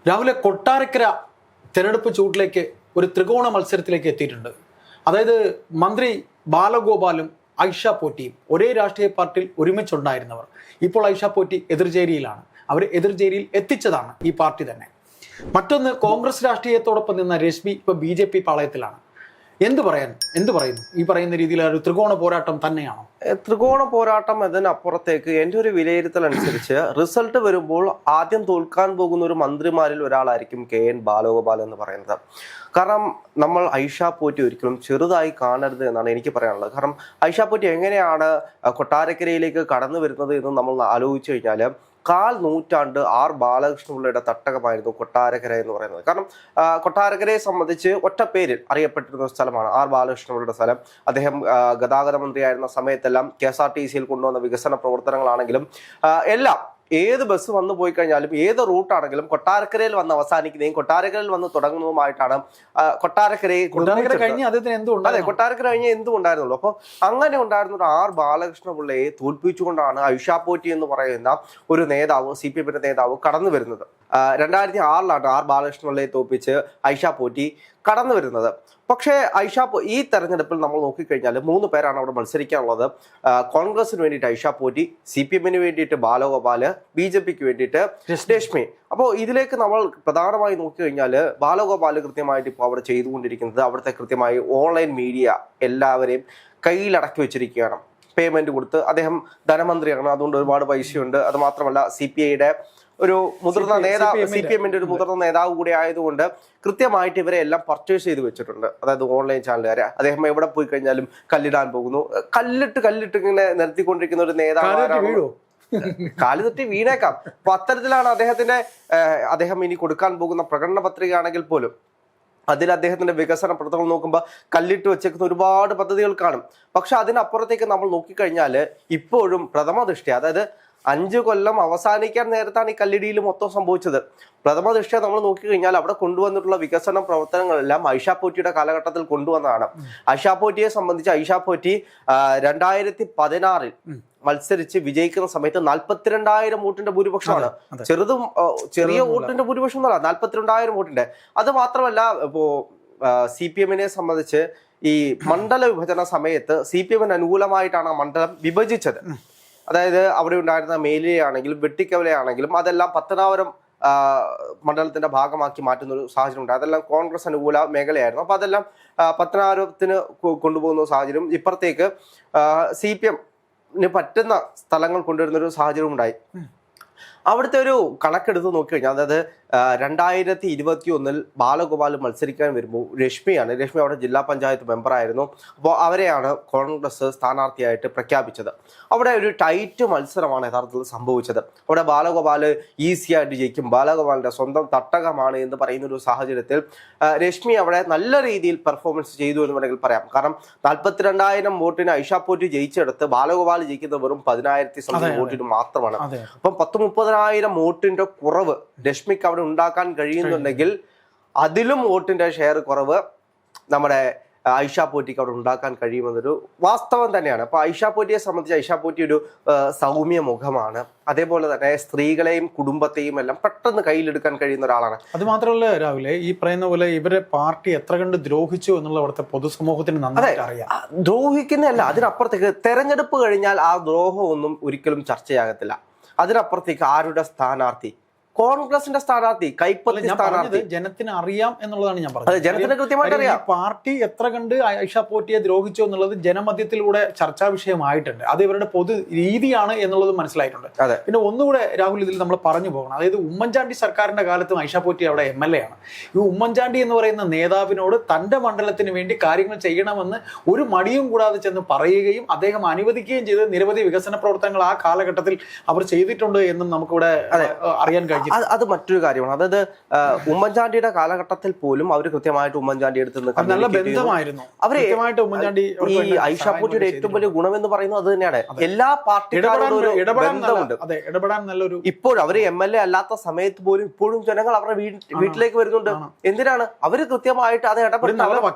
രാവിലെ കൊട്ടാരക്കര തെരഞ്ഞെടുപ്പ് ചൂട്ടിലേക്ക് ഒരു ത്രികോണ മത്സരത്തിലേക്ക് എത്തിയിട്ടുണ്ട്. അതായത് മന്ത്രി ബാലഗോപാലും ഐഷ പോറ്റിയും ഒരേ രാഷ്ട്രീയ പാർട്ടിയിൽ ഒരുമിച്ചുണ്ടായിരുന്നവർ. ഇപ്പോൾ ഐഷ പോറ്റി എതിർചേരിയിലാണ്. അവർ എതിർചേരിയിൽ എത്തിച്ചതാണ് ഈ പാർട്ടി തന്നെ. മറ്റൊന്ന്, കോൺഗ്രസ് രാഷ്ട്രീയത്തോടൊപ്പം നിന്ന രശ്മി ഇപ്പോൾ BJP പാളയത്തിലാണ്. എന്ത് പറയുന്നു? ഈ പറയുന്ന രീതിയിൽ ഒരു ത്രികോണ പോരാട്ടം തന്നെയാണോ? ത്രികോണ പോരാട്ടം എന്നതിനപ്പുറത്തേക്ക് എൻ്റെ ഒരു വിലയിരുത്തൽ അനുസരിച്ച് റിസൾട്ട് വരുമ്പോൾ ആദ്യം തോൽക്കാൻ പോകുന്ന ഒരു മന്ത്രിമാരിൽ ഒരാളായിരിക്കും KN ബാലഗോപാൽ എന്ന് പറയുന്നത്. കാരണം നമ്മൾ ഐഷ പോറ്റി ഒരിക്കലും ചെറുതായി കാണരുത് എന്നാണ് എനിക്ക് പറയാനുള്ളത്. കാരണം ഐഷ പോറ്റി എങ്ങനെയാണ് കൊട്ടാരക്കരയിലേക്ക് കടന്നു വരുന്നത് എന്ന് നമ്മൾ ആലോചിച്ചു കഴിഞ്ഞാൽ, 1/4 നൂറ്റാണ്ട് R ബാലകൃഷ്ണപിള്ളയുടെ തട്ടകമായിരുന്നു കൊട്ടാരക്കര എന്ന് പറയുന്നത്. കാരണം കൊട്ടാരക്കരയെ സംബന്ധിച്ച് ഒറ്റ പേരിൽ അറിയപ്പെട്ടിരുന്ന സ്ഥലമാണ് R ബാലകൃഷ്ണപിള്ളയുടെ സ്ഥലം. അദ്ദേഹം ഗതാഗത മന്ത്രിയായിരുന്ന സമയത്തെല്ലാം KSRTCയിൽ കൊണ്ടുവന്ന വികസന പ്രവർത്തനങ്ങളാണെങ്കിലും എല്ലാം ഏത് ബസ് വന്നു പോയി കഴിഞ്ഞാലും ഏത് റൂട്ടാണെങ്കിലും കൊട്ടാരക്കരയിൽ വന്ന് അവസാനിക്കുന്നതും കൊട്ടാരക്കരയിൽ വന്ന് തുടങ്ങുന്നതുമായിട്ടാണ് കൊട്ടാരക്കര കഴിഞ്ഞ് എന്തും ഉണ്ടായിരുന്നുള്ളൂ. അപ്പോൾ അങ്ങനെ ഉണ്ടായിരുന്ന ഒരു R ബാലകൃഷ്ണപിള്ളയെ തോൽപ്പിച്ചുകൊണ്ടാണ് ഐഷ പോറ്റി എന്ന് പറയുന്ന ഒരു നേതാവ്, CPM നേതാവ് കടന്നു വരുന്നത്. 2006 R ബാലകൃഷ്ണപിള്ളയെ തോൽപ്പിച്ച് ഐഷ പോറ്റി കടന്നു വരുന്നത്. പക്ഷേ ഈ തെരഞ്ഞെടുപ്പിൽ നമ്മൾ നോക്കിക്കഴിഞ്ഞാൽ 3 പേരാണ് അവിടെ മത്സരിക്കാനുള്ളത്. കോൺഗ്രസിന് വേണ്ടിയിട്ട് ഐഷ പോറ്റി, CPM വേണ്ടിയിട്ട് ബാലഗോപാല്, BJPക്ക് വേണ്ടിയിട്ട് രശ്മി. അപ്പോൾ ഇതിലേക്ക് നമ്മൾ പ്രധാനമായി നോക്കിക്കഴിഞ്ഞാൽ ബാലഗോപാല് കൃത്യമായിട്ട് ഇപ്പോൾ അവിടെ ചെയ്തുകൊണ്ടിരിക്കുന്നത് അവിടുത്തെ കൃത്യമായി ഓൺലൈൻ മീഡിയ എല്ലാവരെയും കയ്യിലടക്കി വെച്ചിരിക്കുകയാണ്. പേയ്മെന്റ് കൊടുത്ത് അദ്ദേഹം ധനമന്ത്രിയാണ്, അതുകൊണ്ട് ഒരുപാട് പൈസയുണ്ട്. അത് മാത്രമല്ല CPIയുടെ ഒരു മുതിർന്ന നേതാവ്, CPM ഒരു മുതിർന്ന നേതാവ് കൂടി ആയതുകൊണ്ട് കൃത്യമായിട്ട് ഇവരെ എല്ലാം പർച്ചേസ് ചെയ്ത് വെച്ചിട്ടുണ്ട്. അതായത് ഓൺലൈൻ ചാനലുകാരെ. അദ്ദേഹം എവിടെ പോയി കഴിഞ്ഞാലും കല്ലിടാൻ പോകുന്നു. കല്ലിട്ട് ഇങ്ങനെ നിർത്തിക്കൊണ്ടിരിക്കുന്ന ഒരു നേതാവ്. കാല് തെറ്റി വീണേക്കാം. അപ്പൊ അത്തരത്തിലാണ് അദ്ദേഹം ഇനി കൊടുക്കാൻ പോകുന്ന പ്രകടന പത്രിക ആണെങ്കിൽ പോലും അതിൽ അദ്ദേഹത്തിന്റെ വികസന പ്രവർത്തനങ്ങൾ നോക്കുമ്പോൾ കല്ലിട്ട് വെച്ചേക്കുന്ന ഒരുപാട് പദ്ധതികൾ കാണും. പക്ഷെ അതിനപ്പുറത്തേക്ക് നമ്മൾ നോക്കിക്കഴിഞ്ഞാൽ ഇപ്പോഴും പ്രഥമ ദൃഷ്ടി, അതായത് 5 കൊല്ലം അവസാനിക്കാൻ നേരത്താണ് ഈ കല്ലിടിയിൽ മൊത്തം സംഭവിച്ചത്. പ്രഥമ ദൃഷ്ടിയ നമ്മൾ നോക്കിക്കഴിഞ്ഞാൽ അവിടെ കൊണ്ടുവന്നിട്ടുള്ള വികസന പ്രവർത്തനങ്ങളെല്ലാം ഐഷ പോറ്റിയുടെ കാലഘട്ടത്തിൽ കൊണ്ടുവന്നതാണ്. ഐഷ പോറ്റിയെ സംബന്ധിച്ച് ഐഷ പോറ്റി 2016 മത്സരിച്ച് വിജയിക്കുന്ന സമയത്ത് 42,000 വോട്ടിന്റെ ഭൂരിപക്ഷമാണ്. ചെറിയ വോട്ടിന്റെ ഭൂരിപക്ഷം എന്നല്ല, 42,000 വോട്ടിന്റെ. അത് മാത്രമല്ല, ഇപ്പോ CPM സംബന്ധിച്ച് ഈ മണ്ഡല വിഭജന സമയത്ത് CPM അനുകൂലമായിട്ടാണ് ആ മണ്ഡലം വിഭജിച്ചത്. അതായത് അവിടെ ഉണ്ടായിരുന്ന മേലിയാണെങ്കിലും വെട്ടിക്കവലയാണെങ്കിലും അതെല്ലാം പത്തനാപുരം മണ്ഡലത്തിന്റെ ഭാഗമാക്കി മാറ്റുന്ന ഒരു സാഹചര്യം ഉണ്ട്. അതെല്ലാം കോൺഗ്രസ് അനുകൂല മേഖലയായിരുന്നു. അപ്പൊ അതെല്ലാം പത്തനാപുരത്തിന് കൊണ്ടുപോകുന്ന സാഹചര്യം, ഇപ്പുറത്തേക്ക് CPM പറ്റുന്ന സ്ഥലങ്ങൾ കൊണ്ടുവരുന്ന ഒരു സാഹചര്യം ഉണ്ടായി. അവിടുത്തെ ഒരു കണക്കെടുത്ത് നോക്കിക്കഴിഞ്ഞാൽ, അതായത് 2021 ബാലഗോപാൽ മത്സരിക്കാൻ വരുമ്പോൾ രശ്മി അവിടെ ജില്ലാ പഞ്ചായത്ത് മെമ്പറായിരുന്നു. അപ്പോൾ അവരെയാണ് കോൺഗ്രസ് സ്ഥാനാർത്ഥിയായിട്ട് പ്രഖ്യാപിച്ചത്. അവിടെ ഒരു ടൈറ്റ് മത്സരമാണ് യഥാർത്ഥത്തിൽ സംഭവിച്ചത്. അവിടെ ബാലഗോപാൽ ഈസിയായിട്ട് ജയിക്കും, ബാലഗോപാലിന്റെ സ്വന്തം തട്ടകമാണ് എന്ന് പറയുന്ന ഒരു സാഹചര്യത്തിൽ രശ്മി അവിടെ നല്ല രീതിയിൽ പെർഫോമൻസ് ചെയ്തു എന്ന് വേണമെങ്കിൽ പറയാം. കാരണം 42,000 വോട്ടിന് ഐഷ പോറ്റി ജയിച്ചെടുത്ത് ബാലഗോപാൽ ജയിക്കുന്ന വെറും 10,000 വോട്ടിന് മാത്രമാണ്. അപ്പം 30,000 വോട്ടിന്റെ കുറവ് രശ്മിക്ക് അവിടെ ഉണ്ടാക്കാൻ കഴിയുന്നുണ്ടെങ്കിൽ അതിലും വോട്ടിന്റെ ഷെയർ കുറവ് നമ്മുടെ ഐഷ പോറ്റിക്ക് അവിടെ ഉണ്ടാക്കാൻ കഴിയുമെന്നൊരു വാസ്തവം തന്നെയാണ്. അപ്പൊ ഐഷ പോറ്റിയെ സംബന്ധിച്ച് ഐഷ പോറ്റി ഒരു സൗമ്യ മുഖമാണ്. അതേപോലെ തന്നെ സ്ത്രീകളെയും കുടുംബത്തെയും എല്ലാം പെട്ടെന്ന് കയ്യിലെടുക്കാൻ കഴിയുന്ന ഒരാളാണ്. അത് മാത്രമല്ല രാവിലെ ഈ പറയുന്ന പോലെ ഇവരെ പാർട്ടി എത്ര കണ്ട് ദ്രോഹിച്ചു എന്നുള്ള അവിടുത്തെ പൊതുസമൂഹത്തിന് നന്നായിട്ട് അറിയാം. ദ്രോഹിക്കുന്നതല്ല, അതിനപ്പുറത്തേക്ക് തെരഞ്ഞെടുപ്പ് കഴിഞ്ഞാൽ ആ ദ്രോഹമൊന്നും ഒരിക്കലും ചർച്ചയാകത്തില്ല. അതിനപ്പുറത്തേക്ക് ആരുടെ സ്ഥാനാർത്ഥി, കോൺഗ്രസിന്റെ സ്ഥാനാർത്ഥി, കൈപ്പത്തി സ്ഥാനാർത്ഥി ജനത്തിന് അറിയാം എന്നുള്ളതാണ് ഞാൻ പറഞ്ഞത്. ജനത്തിന് കൃത്യമായിട്ട് അറിയാം പാർട്ടി എത്ര കണ്ട് ഐഷ പോറ്റിയെ ദ്രോഹിച്ചു എന്നുള്ളത് ജനമധ്യത്തിലൂടെ ചർച്ചാ വിഷയമായിട്ടുണ്ട്. അത് ഇവരുടെ പൊതു രീതിയാണ് എന്നുള്ളത് മനസ്സിലായിട്ടുണ്ട്. പിന്നെ ഒന്നുകൂടെ രാഹുൽ ഇതിൽ നമ്മൾ പറഞ്ഞു പോകണം. അതായത് ഉമ്മൻചാണ്ടി സർക്കാരിന്റെ കാലത്തും ഐഷ പോറ്റി അവിടെ MLA ആണ്. ഈ ഉമ്മൻചാണ്ടി എന്ന് പറയുന്ന നേതാവിനോട് തന്റെ മണ്ഡലത്തിന് വേണ്ടി കാര്യങ്ങൾ ചെയ്യണമെന്ന് ഒരു മടിയും കൂടാതെ ചെന്ന് പറയുകയും അദ്ദേഹം അനുവദിക്കുകയും ചെയ്ത് നിരവധി വികസന പ്രവർത്തനങ്ങൾ ആ കാലഘട്ടത്തിൽ അവർ ചെയ്തിട്ടുണ്ട് എന്നും നമുക്കിവിടെ അറിയാൻ കഴിയും. അത് മറ്റൊരു കാര്യമാണ്. അതായത് ഉമ്മൻചാണ്ടിയുടെ കാലഘട്ടത്തിൽ പോലും അവർ കൃത്യമായിട്ട് ഉമ്മൻചാണ്ടി എടുത്ത് ഈ ഐഷ പോറ്റിയുടെ ഏറ്റവും വലിയ ഗുണം എന്ന് പറയുന്നത് അത് തന്നെയാണ്. എല്ലാ പാർട്ടികളും ഇപ്പോഴും അവര് MLA അല്ലാത്ത സമയത്ത് പോലും ഇപ്പോഴും ജനങ്ങൾ അവരുടെ വീട്ടിലേക്ക് വരുന്നുണ്ട്. എന്തിനാണ്? അവര് കൃത്യമായിട്ട് അത്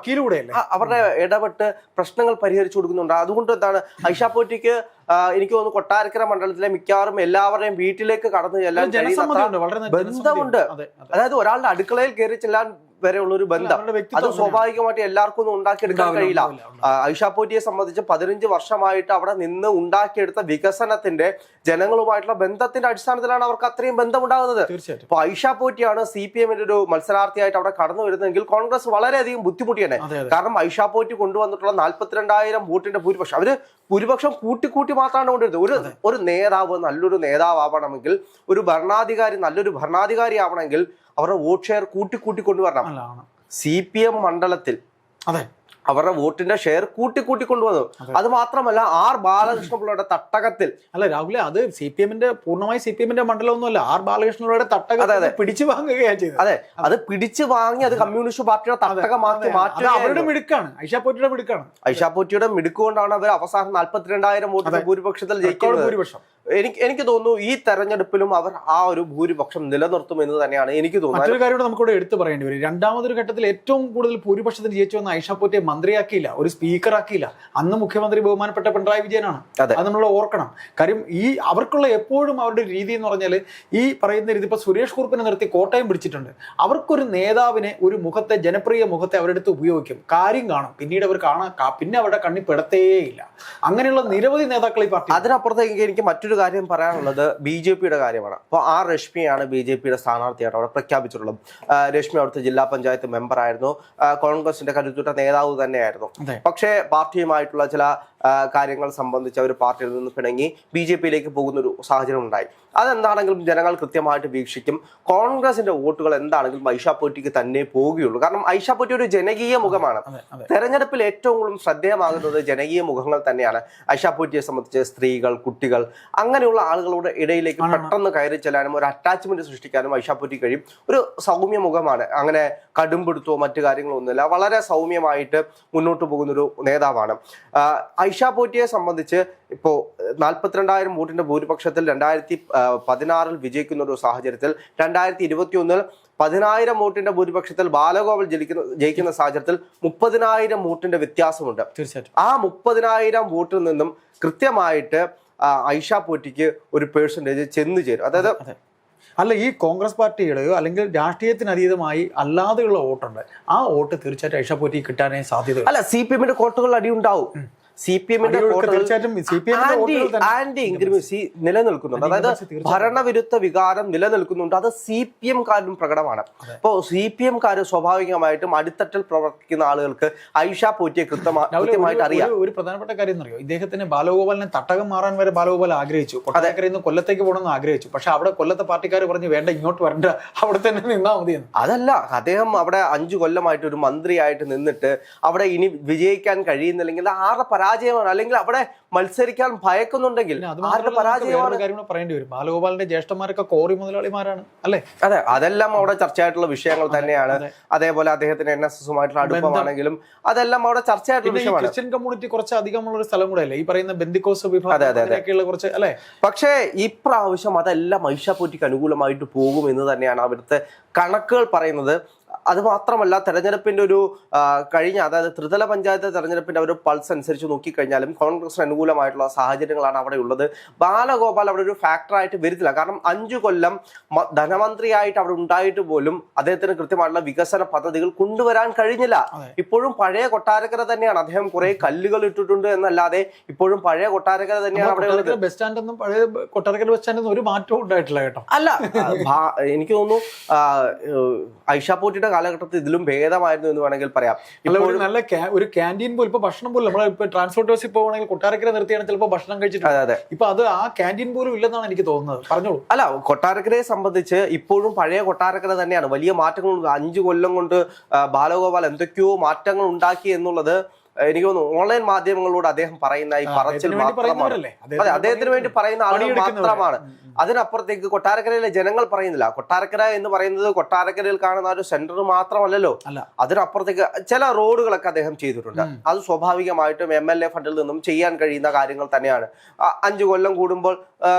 അവരുടെ ഇടപെട്ട് പ്രശ്നങ്ങൾ പരിഹരിച്ചു കൊടുക്കുന്നുണ്ട്. അതുകൊണ്ട് എന്താണ് ഐഷ പോറ്റിക്ക് എനിക്ക് തോന്നുന്നു കൊട്ടാരക്കര മണ്ഡലത്തിലെ മിക്കവാറും എല്ലാവരുടെയും വീട്ടിലേക്ക് കടന്നു ചെല്ലാൻ ബന്ധമുണ്ട്. അതായത് ഒരാളുടെ അടുക്കളയിൽ കയറി ചെല്ലാൻ വരെയുള്ള ഒരു ബന്ധം അത് സ്വാഭാവികമായിട്ട് എല്ലാവർക്കും ഒന്നും ഉണ്ടാക്കിയെടുക്കാൻ കഴിയില്ല. ഐഷ പോറ്റിയെ സംബന്ധിച്ച് 15 വർഷമായിട്ട് അവിടെ നിന്ന് ഉണ്ടാക്കിയെടുത്ത വികസനത്തിന്റെ ജനങ്ങളുമായിട്ടുള്ള ബന്ധത്തിന്റെ അടിസ്ഥാനത്തിലാണ് അവർക്ക് അത്രയും ബന്ധമുണ്ടാകുന്നത്. അപ്പൊ ഐഷ പോറ്റിയാണ് CPM-ന്റെ ഒരു മത്സരാർത്ഥിയായിട്ട് അവിടെ കടന്നു വരുന്നതെങ്കിൽ കോൺഗ്രസ് വളരെയധികം ബുദ്ധിമുട്ടിയാണ്. കാരണം ഐഷ പോറ്റി കൊണ്ടുവന്നിട്ടുള്ള 42,000 വോട്ടിന്റെ ഭൂരിപക്ഷം, അവര് ഭൂരിപക്ഷം കൂട്ടി മാത്രമാണ് കൊണ്ടുവരുന്നത്. ഒരു നേതാവ് നല്ലൊരു നേതാവണമെങ്കിൽ, ഒരു ഭരണാധികാരി നല്ലൊരു ഭരണാധികാരി ആവണമെങ്കിൽ അവരുടെ വോട്ട് ഷെയർ കൂട്ടി കൊണ്ടുവരണം. CPM മണ്ഡലത്തിൽ അവരുടെ വോട്ടിന്റെ ഷെയർ കൂട്ടി കൊണ്ടുവന്നു. അത് മാത്രമല്ല ബാലകൃഷ്ണപിള്ളയുടെ തട്ടകത്തിൽ രാഹുലെ അത് പൂർണ്ണമായി CPM-ന്റെ മണ്ഡലമൊന്നുമല്ല, ബാലകൃഷ്ണപിള്ളയുടെ തട്ടകം പിടിച്ചു വാങ്ങുകയാണ് ചെയ്തത്. അതെ, അത് പിടിച്ചു വാങ്ങി അത് കമ്മ്യൂണിസ്റ്റ് പാർട്ടിയുടെ തട്ടകമാക്കി മാറ്റി. അവരുടെ മിടുക്കാണ്, ഐഷ പോറ്റിയുടെ മിടുക്കാണ്. ഐഷ പോറ്റിയുടെ മിടുക്കുകൊണ്ടാണ് അവർ അവസാനം 42,000 വോട്ടിന്റെ ഭൂരിപക്ഷത്തിൽ ജയിക്കുന്നത്. എനിക്ക് തോന്നുന്നു ഈ തെരഞ്ഞെടുപ്പിലും അവർ ആ ഒരു ഭൂരിപക്ഷം നിലനിർത്തുമെന്ന് തന്നെയാണ് എനിക്ക് തോന്നുന്നത്. മറ്റൊരു കാര്യം നമുക്കിവിടെ എടുത്തു പറയേണ്ടി വരും. രണ്ടാമതൊരു ഘട്ടത്തിൽ ഏറ്റവും കൂടുതൽ ഭൂരിപക്ഷത്തിന് ജയിച്ചു വന്ന ഐഷ പോറ്റിയെ മന്ത്രിയാക്കിയില്ല, ഒരു സ്പീക്കർ ആക്കിയില്ല. അന്ന് മുഖ്യമന്ത്രി ബഹുമാനപ്പെട്ട പിണറായി വിജയനാണ്. അത് നമ്മൾ ഓർക്കണം. കാര്യം അവർക്കുള്ള എപ്പോഴും അവരുടെ രീതി എന്ന് പറഞ്ഞാൽ ഈ പറയുന്ന രീതി, ഇപ്പൊ സുരേഷ് കുറുപ്പിനെ നിർത്തി കോട്ടയം പിടിച്ചിട്ടുണ്ട്. അവർക്കൊരു നേതാവിനെ, ഒരു മുഖത്തെ, ജനപ്രിയ മുഖത്തെ അവരുടെ അടുത്ത് ഉപയോഗിക്കും, കാര്യം കാണും, പിന്നീട് അവർ പിന്നെ അവരുടെ കണ്ണി പെടത്തേയില്ല. അങ്ങനെയുള്ള നിരവധി നേതാക്കൾ ഈ പാർട്ടി. അതിനപ്പുറത്തേക്ക് എനിക്ക് മറ്റൊരു കാര്യം പറയാനുള്ളത് BJP-യുടെ കാര്യമാണ്. അപ്പോൾ രശ്മിയാണ് BJP-യുടെ സ്ഥാനാർത്ഥിയായിട്ട് അവിടെ പ്രഖ്യാപിച്ചിട്ടുള്ളത്. രശ്മി അവിടുത്തെ ജില്ലാ പഞ്ചായത്ത് മെമ്പർ ആയിരുന്നു, കോൺഗ്രസിന്റെ കരുത്തുറ്റ നേതാവ് തന്നെയായിരുന്നു. പക്ഷേ പാർട്ടിയുമായിട്ടുള്ള ചില കാര്യങ്ങൾ സംബന്ധിച്ച് അവർ പാർട്ടിയിൽ നിന്ന് പിണങ്ങി BJP-യിലേക്ക് പോകുന്ന ഒരു സാഹചര്യം ഉണ്ടായി. അതെന്താണെങ്കിലും ജനങ്ങൾ കൃത്യമായിട്ട് വീക്ഷിക്കും. കോൺഗ്രസിന്റെ വോട്ടുകൾ എന്താണെങ്കിലും ഐഷ പോറ്റിക്ക് തന്നെ പോവുകയുള്ളൂ. കാരണം ഐഷ പോറ്റി ഒരു ജനകീയ മുഖമാണ്. തെരഞ്ഞെടുപ്പിൽ ഏറ്റവും കൂടുതൽ ശ്രദ്ധേയമാകുന്നത് ജനകീയ മുഖങ്ങൾ തന്നെയാണ്. ഐഷ പോറ്റിയെ സംബന്ധിച്ച് സ്ത്രീകൾ, കുട്ടികൾ, അങ്ങനെയുള്ള ആളുകളുടെ ഇടയിലേക്ക് പെട്ടെന്ന് കയറി ചെല്ലാനും ഒരു അറ്റാച്ച്മെന്റ് സൃഷ്ടിക്കാനും ഐഷ പോറ്റി കഴിയും. ഒരു സൗമ്യ മുഖമാണ്, അങ്ങനെ കടുംപിടുത്തോ മറ്റു കാര്യങ്ങളോ ഒന്നുമില്ല. വളരെ സൗമ്യമായിട്ട് മുന്നോട്ട് പോകുന്നൊരു നേതാവാണ്. ഐഷ പോറ്റിയെ സംബന്ധിച്ച് ഇപ്പോൾ 42,000 വോട്ടിന്റെ ഭൂരിപക്ഷത്തിൽ 2016 വിജയിക്കുന്ന ഒരു സാഹചര്യത്തിൽ 2021 10,000 വോട്ടിന്റെ ഭൂരിപക്ഷത്തിൽ ബാലഗോപാൽ ജയിക്കുന്ന സാഹചര്യത്തിൽ 30,000 വോട്ടിന്റെ വ്യത്യാസമുണ്ട്. ആ 30,000 വോട്ടിൽ നിന്നും കൃത്യമായിട്ട് ഐഷ പോറ്റിക്ക് ഒരു പെർസെന്റേജ് ചെന്നു ചേരും. അതായത് ഈ കോൺഗ്രസ് പാർട്ടിയുടെയോ അല്ലെങ്കിൽ രാഷ്ട്രീയത്തിന് അതീതമായി അല്ലാതെയുള്ള വോട്ടുണ്ട്. ആ വോട്ട് തീർച്ചയായിട്ടും ഐഷ പോറ്റിക്ക് കിട്ടാനേ സാധ്യത. CPM-ന്റെ കോട്ടുകൾ അടിയുണ്ടാവും. CPM-ന്റെ ആന്റി ഇൻക്രിമൻസി നിലനിൽക്കുന്നുണ്ട്. അതായത് ഭരണവിരുദ്ധ വികാരം നിലനിൽക്കുന്നുണ്ട്. അത് CPM-കാരും പ്രകടമാണ്. അപ്പോൾ CPM-കാര് സ്വാഭാവികമായിട്ടും അടിത്തട്ടിൽ പ്രവർത്തിക്കുന്ന ആളുകൾക്ക് ഐഷ പോറ്റിയെ കൃത്യമായിട്ട് അറിയാം. ഒരു പ്രധാനപ്പെട്ട കാര്യം എന്നറിയോ, ഇദ്ദേഹത്തിന് ബാലഗോപാലിനെ തട്ടകം മാറാൻ വരെ ബാലഗോപാൽ ആഗ്രഹിച്ചു. കൊട്ടാരക്കരയിൽ നിന്ന് കൊല്ലത്തേക്ക് പോകണമെന്ന് ആഗ്രഹിച്ചു. പക്ഷെ അവിടെ കൊല്ലത്തെ പാർട്ടിക്കാർ പറഞ്ഞു വേണ്ട, ഇങ്ങോട്ട് വരണ്ട, അവിടെ തന്നെ നിന്നാ മതിയെന്ന്. അതല്ല, അദ്ദേഹം അവിടെ 5 കൊല്ലമായിട്ട് ഒരു മന്ത്രിയായിട്ട് നിന്നിട്ട് അവിടെ ഇനി വിജയിക്കാൻ കഴിയുന്നില്ലെങ്കിൽ ആരുടെ പരാജയമാണ്, അല്ലെങ്കിൽ അവിടെ മത്സരിക്കാൻ ഭയക്കുന്നുണ്ടെങ്കിൽ പറയേണ്ടി വരും. ബാലഗോപാലിന്റെ ജ്യേഷ്ഠന്മാരൊക്കെ കോറി മുതലാളിമാരാണ് അല്ലേ? അതെ, അതെല്ലാം അവിടെ ചർച്ചയായിട്ടുള്ള വിഷയങ്ങൾ തന്നെയാണ്. അതേപോലെ അദ്ദേഹത്തിന് NSS-ഉമായിട്ടുള്ള അടുപ്പമാണെങ്കിലും അതെല്ലാം അവിടെ ചർച്ചയായിട്ടുള്ള വിഷയമാണ്. ക്രിസ്ത്യൻ കമ്മ്യൂണിറ്റി കുറച്ച് അധികമുള്ള ഒരു സ്ഥലം കൂടെ അല്ലേ ഈ പറയുന്ന ബെന്തിക്കോസ് വിഭാഗം കുറച്ച് അല്ലേ? പക്ഷേ ഇപ്രാവശ്യം അതെല്ലാം ഐഷ പോറ്റിക്ക് അനുകൂലമായിട്ട് പോകും എന്ന് തന്നെയാണ് അവിടുത്തെ കണക്കുകൾ പറയുന്നത്. അത് മാത്രമല്ല, തെരഞ്ഞെടുപ്പിന്റെ ഒരു കഴിഞ്ഞ, അതായത് ത്രിതല പഞ്ചായത്ത് തെരഞ്ഞെടുപ്പിന്റെ ഒരു പൾസ് അനുസരിച്ച് നോക്കിക്കഴിഞ്ഞാലും കോൺഗ്രസിന് അനുകൂലമായിട്ടുള്ള സാഹചര്യങ്ങളാണ് അവിടെ ഉള്ളത്. ബാലഗോപാൽ അവിടെ ഒരു ഫാക്ടറായിട്ട് വരുന്നില്ല. കാരണം 5 കൊല്ലം ധനമന്ത്രിയായിട്ട് അവിടെ ഉണ്ടായിട്ട് പോലും അദ്ദേഹത്തിന് കൃത്യമായിട്ടുള്ള വികസന പദ്ധതികൾ കൊണ്ടുവരാൻ കഴിഞ്ഞില്ല. ഇപ്പോഴും പഴയ കൊട്ടാരക്കര തന്നെയാണ്. അദ്ദേഹം കുറെ കല്ലുകൾ ഇട്ടിട്ടുണ്ട് എന്നല്ലാതെ ഇപ്പോഴും പഴയ കൊട്ടാരക്കര തന്നെയാണ് അവിടെ ഉള്ളത്. ബസ് സ്റ്റാൻഡൊന്നും പഴയ കൊട്ടാരക്കര ബസ് സ്റ്റാൻഡൊന്നും ഒരു മാറ്റവും ഉണ്ടായിട്ടില്ല കേട്ടോ. അല്ല, എനിക്ക് തോന്നുന്നു ഐഷ പോറ്റിയുടെ കാലഘട്ടത്തിൽ ഇതിലും ഭേദമായിരുന്നു എന്ന് വേണമെങ്കിൽ പറയാം. നല്ല ഒരു ക്യാൻറ്റീൻ പോലും, ഇപ്പൊ ഭക്ഷണം പോലും നമ്മൾ ട്രാൻസ്പോർട്ട് ബസ്സിൽ പോകുകയാണെങ്കിൽ കൊട്ടാരക്കര നിർത്തിയാണ് ചിലപ്പോൾ ഭക്ഷണം കഴിച്ചിട്ട്. അതെ, ഇപ്പൊ അത് ആ ക്യാൻറ്റീൻ പോലും ഇല്ലെന്നാണ് എനിക്ക് തോന്നുന്നത്. പറഞ്ഞോളൂ. അല്ല, കൊട്ടാരക്കരയെ സംബന്ധിച്ച് ഇപ്പോഴും പഴയ കൊട്ടാരക്കര തന്നെയാണ്. വലിയ മാറ്റങ്ങൾ 5 കൊല്ലം കൊണ്ട് ബാലഗോപാൽ എന്തൊക്കെയോ മാറ്റങ്ങൾ ഉണ്ടാക്കി എന്നുള്ളത് എനിക്ക് തോന്നുന്നു ഓൺലൈൻ മാധ്യമങ്ങളിലൂടെ അദ്ദേഹം പറയുന്ന ഈ പറച്ചിൽ മാത്രമാണ്. അതെ, അദ്ദേഹത്തിന് വേണ്ടി പറയുന്ന ആളുകൾ മാത്രമാണ്. അതിനപ്പുറത്തേക്ക് കൊട്ടാരക്കരയിലെ ജനങ്ങൾ പറയുന്നില്ല. കൊട്ടാരക്കര എന്ന് പറയുന്നത് കൊട്ടാരക്കരയിൽ കാണുന്ന ഒരു സെന്റർ മാത്രമല്ലല്ലോ, അതിനപ്പുറത്തേക്ക് ചില റോഡുകളൊക്കെ അദ്ദേഹം ചെയ്തിട്ടുണ്ട്. അത് സ്വാഭാവികമായിട്ടും MLA ഫണ്ടിൽ നിന്നും ചെയ്യാൻ കഴിയുന്ന കാര്യങ്ങൾ തന്നെയാണ്. 5 കൊല്ലം കൂടുമ്പോൾ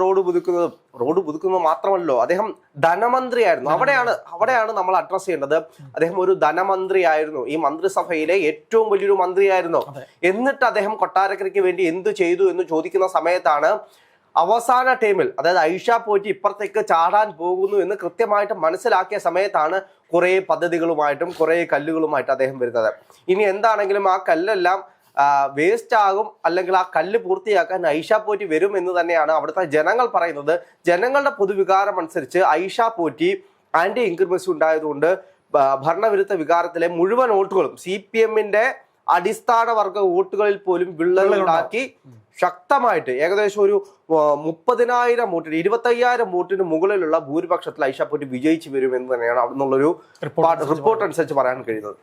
റോഡ് പുതുക്കുന്നത് മാത്രമല്ലോ, അദ്ദേഹം ധനമന്ത്രിയായിരുന്നു. അവിടെയാണ് നമ്മൾ അഡ്രസ് ചെയ്യേണ്ടത്. അദ്ദേഹം ഒരു ധനമന്ത്രിയായിരുന്നു, ഈ മന്ത്രിസഭയിലെ ഏറ്റവും വലിയൊരു മന്ത്രിയായിരുന്നു. എന്നിട്ട് അദ്ദേഹം കൊട്ടാരക്കരയ്ക്ക് വേണ്ടി എന്ത് ചെയ്തു എന്ന് ചോദിക്കുന്ന സമയത്താണ് അവസാന ടൈമിൽ, അതായത് ഐഷ പോറ്റി ഇപ്പുറത്തേക്ക് ചാടാൻ പോകുന്നു എന്ന് കൃത്യമായിട്ട് മനസ്സിലാക്കിയ സമയത്താണ് കുറെ പദ്ധതികളുമായിട്ടും കുറെ കല്ലുകളുമായിട്ട് അദ്ദേഹം വരുന്നത്. ഇനി എന്താണെങ്കിലും ആ കല്ലെല്ലാം വേസ്റ്റ് ആകും, അല്ലെങ്കിൽ ആ കല്ല് പൂർത്തിയാക്കാൻ ഐഷ പോറ്റി വരും എന്ന് തന്നെയാണ് അവിടുത്തെ ജനങ്ങൾ പറയുന്നത്. ജനങ്ങളുടെ പൊതുവികാരം അനുസരിച്ച് ഐഷ പോറ്റി ആന്റി ഇൻക്രിമൻസി ഉണ്ടായതുകൊണ്ട് ഭരണവിരുദ്ധ വികാരത്തിലെ മുഴുവൻ വോട്ടുകളും CPM-ന്റെ അടിസ്ഥാന വർഗ വോട്ടുകളിൽ പോലും വിള്ളലുണ്ടാക്കി ശക്തമായിട്ട് ഏകദേശം ഒരു 30,000 വോട്ടിന് 25,000 വോട്ടിന് മുകളിലുള്ള ഭൂരിപക്ഷത്തിൽ ഐഷ പോറ്റി വിജയിച്ചു വരും എന്ന് തന്നെയാണ് അവിടെ നിന്നുള്ളൊരു റിപ്പോർട്ട് അനുസരിച്ച് പറയാൻ കഴിയുന്നത്.